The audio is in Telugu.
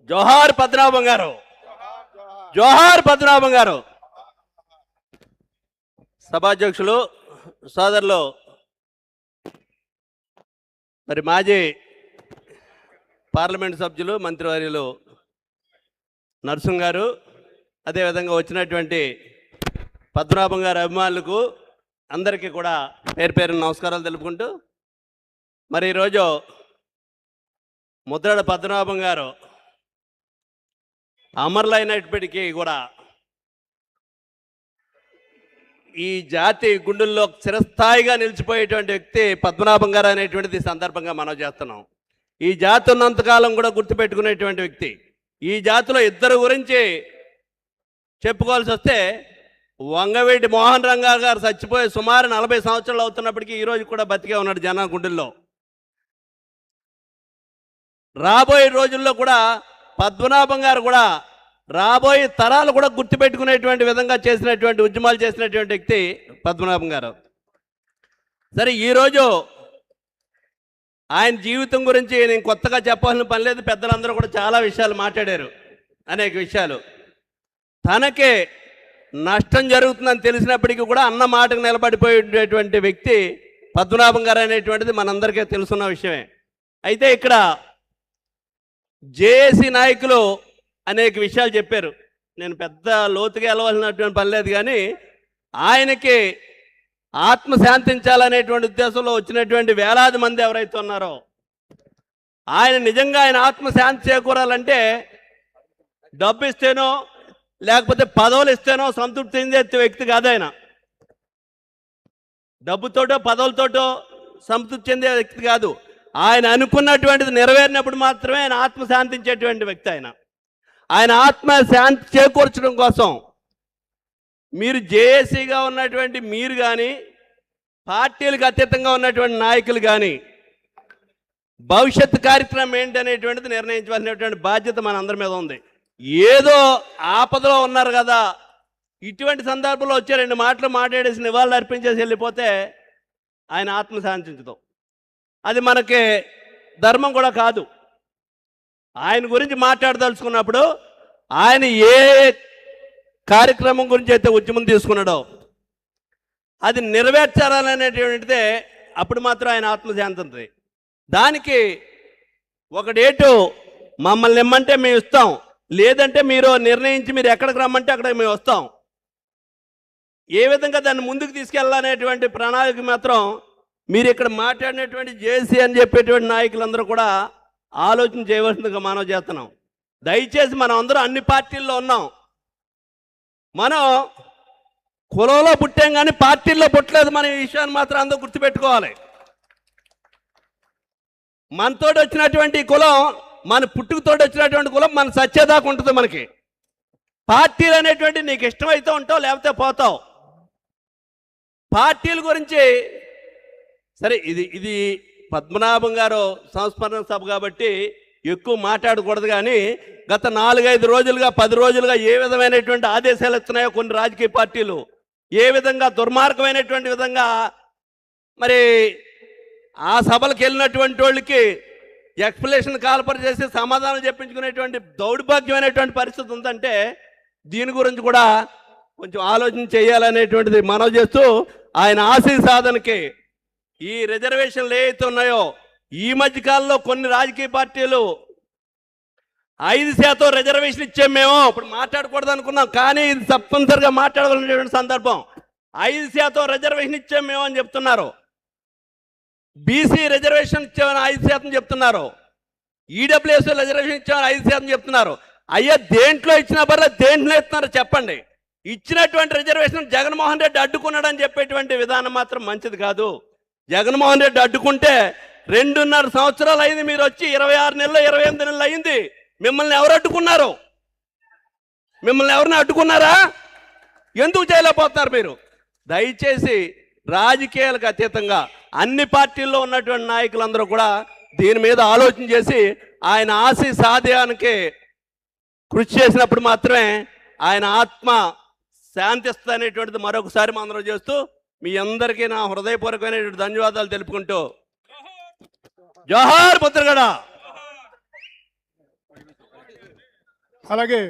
జోహార్ పద్మనాభం గారు, జోహార్ పద్మనాభం గారు. సభాధ్యక్షులు, సోదరులు, మరి మాజీ పార్లమెంట్ సభ్యులు మంత్రివర్యులు నరసింహ గారు, అదేవిధంగా వచ్చినటువంటి పద్మనాభం గారి అభిమానులకు అందరికీ కూడా పేరు పేరు నమస్కారాలు తెలుపుకుంటూ, మరి ఈరోజు ముద్రగడ పద్మనాభం గారు అమరులైనప్పటికీ కూడా ఈ జాతి గుండెల్లో చిరస్థాయిగా నిలిచిపోయేటువంటి వ్యక్తి పద్మనాభం గారు అనేటువంటిది సందర్భంగా మనం చేస్తున్నాం. ఈ జాతి ఉన్నంతకాలం కూడా గుర్తుపెట్టుకునేటువంటి వ్యక్తి. ఈ జాతిలో ఇద్దరు గురించి చెప్పుకోవాల్సి వస్తే, వంగవీటి మోహన్ రంగా గారు చచ్చిపోయి సుమారు 40 సంవత్సరాలు అవుతున్నప్పటికీ ఈరోజు కూడా బతికే ఉన్నాడు జన గుండెల్లో. రాబోయే రోజుల్లో కూడా పద్మనాభం గారు కూడా రాబోయే తరాలు కూడా గుర్తుపెట్టుకునేటువంటి విధంగా చేసినటువంటి ఉద్యమాలు చేసినటువంటి వ్యక్తి పద్మనాభం గారు. సరే, ఈరోజు ఆయన జీవితం గురించి నేను కొత్తగా చెప్పాల్సిన పని లేదు. పెద్దలందరూ కూడా చాలా విషయాలు మాట్లాడారు, అనేక విషయాలు. తనకే నష్టం జరుగుతుందని తెలిసినప్పటికీ కూడా అన్న మాటకు నిలబడిపోయేటువంటి వ్యక్తి పద్మనాభం గారు అనేటువంటిది మనందరికీ తెలుసున్న విషయమే. అయితే ఇక్కడ జేఏసీ నాయకులు అనేక విషయాలు చెప్పారు. నేను పెద్ద లోతుగా వెళ్ళవలసినటువంటి పని లేదు, కానీ ఆయనకి ఆత్మ శాంతించాలనేటువంటి ఉద్దేశంలో వచ్చినటువంటి వేలాది మంది ఎవరైతే ఉన్నారో, ఆయన నిజంగా ఆయన ఆత్మ శాంతి చేకూరాలంటే డబ్బు ఇస్తేనో లేకపోతే పదవులు ఇస్తేనో సంతృప్తి చెందే వ్యక్తి కాదు ఆయన. డబ్బుతోటో పదవులతోటో సంతృప్తి చెందే వ్యక్తి కాదు. ఆయన అనుకున్నటువంటిది నెరవేరినప్పుడు మాత్రమే ఆయన ఆత్మ శాంతించేటువంటి వ్యక్తి. ఆయన ఆత్మ శాంతి చేకూర్చడం కోసం మీరు జేఏసీగా ఉన్నటువంటి మీరు కానీ, పార్టీలకు అతీతంగా ఉన్నటువంటి నాయకులు కానీ భవిష్యత్తు కార్యక్రమం ఏంటనేటువంటిది నిర్ణయించవలసినటువంటి బాధ్యత మన అందరి మీద ఉంది. ఏదో ఆపదలో ఉన్నారు కదా, ఇటువంటి సందర్భంలో వచ్చే 2 మాటలు మాట్లాడేసి నివాళులు అర్పించేసి వెళ్ళిపోతే ఆయన ఆత్మ శాంతించదు. అది మనకి ధర్మం కూడా కాదు. ఆయన గురించి మాట్లాడదలుచుకున్నప్పుడు ఆయన ఏ కార్యక్రమం గురించి అయితే ఉద్యమం తీసుకున్నాడో అది నెరవేర్చాలనేటువంటిదే అప్పుడు మాత్రం ఆయన ఆత్మశాంతి. దానికి ఒక డేటు మమ్మల్ని ఇమ్మంటే మేము ఇస్తాం, లేదంటే మీరు నిర్ణయించి మీరు ఎక్కడికి రమ్మంటే అక్కడికి మేము వస్తాం. ఏ విధంగా దాన్ని ముందుకు తీసుకెళ్ళాలనేటువంటి ప్రణాళిక మాత్రం మీరు ఇక్కడ మాట్లాడినటువంటి జేసీ అని చెప్పేటువంటి నాయకులందరూ కూడా ఆలోచన చేయవలసిందిగా మనం చేస్తున్నాం. దయచేసి మనం అందరూ అన్ని పార్టీల్లో ఉన్నాం. మనం కులంలో పుట్టాం కానీ పార్టీల్లో పుట్టలేదు. మన ఈ విషయాన్ని మాత్రం అందరూ గుర్తుపెట్టుకోవాలి. మనతోటి వచ్చినటువంటి కులం, మన పుట్టుకతోటి వచ్చినటువంటి కులం మన సత్యదాకా ఉంటుంది. మనకి పార్టీలు అనేటువంటి నీకు ఇష్టమైతే ఉంటావు, లేకపోతే పోతావు. పార్టీల గురించి సరే, ఇది పద్మనాభం గారు సంస్మరణ సభ కాబట్టి ఎక్కువ మాట్లాడకూడదు. కానీ గత 4-5 రోజులుగా 10 రోజులుగా ఏ విధమైనటువంటి ఆదేశాలు ఇస్తున్నాయో కొన్ని రాజకీయ పార్టీలు, ఏ విధంగా దుర్మార్గమైనటువంటి విధంగా మరి ఆ సభలకు వెళ్ళినటువంటి వాళ్ళకి ఎక్స్ప్లెనేషన్ కాల్పర్ చేసి సమాధానం చెప్పించుకునేటువంటి దౌర్భాగ్యమైనటువంటి పరిస్థితి ఉందంటే దీని గురించి కూడా కొంచెం ఆలోచన చేయాలనేటువంటిది మనవి చేస్తూ, ఆయన ఆశయ సాధనకి ఈ రిజర్వేషన్లు ఏవైతే ఉన్నాయో, ఈ మధ్యకాలంలో కొన్ని రాజకీయ పార్టీలు 5% రిజర్వేషన్ ఇచ్చాం మేము, ఇప్పుడు మాట్లాడకూడదు అనుకున్నాం, కానీ ఇది తప్పనిసరిగా మాట్లాడవలసినటువంటి సందర్భం. 5% రిజర్వేషన్ ఇచ్చాం మేము అని చెప్తున్నారు. బీసీ రిజర్వేషన్ ఇచ్చామని 5% చెప్తున్నారు. ఈడబ్ల్యూఎస్ రిజర్వేషన్ ఇచ్చామని 5% చెప్తున్నారు. అయ్యా, దేంట్లో ఇచ్చినా పర్లేదు, దేంట్లో ఇస్తున్నారు చెప్పండి. ఇచ్చినటువంటి రిజర్వేషన్ జగన్మోహన్ రెడ్డి అడ్డుకున్నాడని చెప్పేటువంటి విధానం మాత్రం మంచిది కాదు. జగన్మోహన్ రెడ్డి అడ్డుకుంటే 2.5 సంవత్సరాలు అయింది. మీరు వచ్చి 26 నెలలు 28 నెలలు అయింది. మిమ్మల్ని ఎవరు అడ్డుకున్నారు? మిమ్మల్ని ఎవరిని అడ్డుకున్నారా? ఎందుకు చేయలేకపోతున్నారు మీరు? దయచేసి రాజకీయాలకు అతీతంగా అన్ని పార్టీల్లో ఉన్నటువంటి నాయకులందరూ కూడా దీని మీద ఆలోచన చేసి ఆయన ఆశయ సాధ్యానికి కృషి చేసినప్పుడు మాత్రమే ఆయన ఆత్మ శాంతిస్తుంది అనేటువంటిది మరొకసారి మనం చేస్తూ మీ అందరికీ నా హృదయపూర్వకమైనటువంటి ధన్యవాదాలు తెలుపుకుంటూ, జోహార్ ముద్రగడ. అలాగే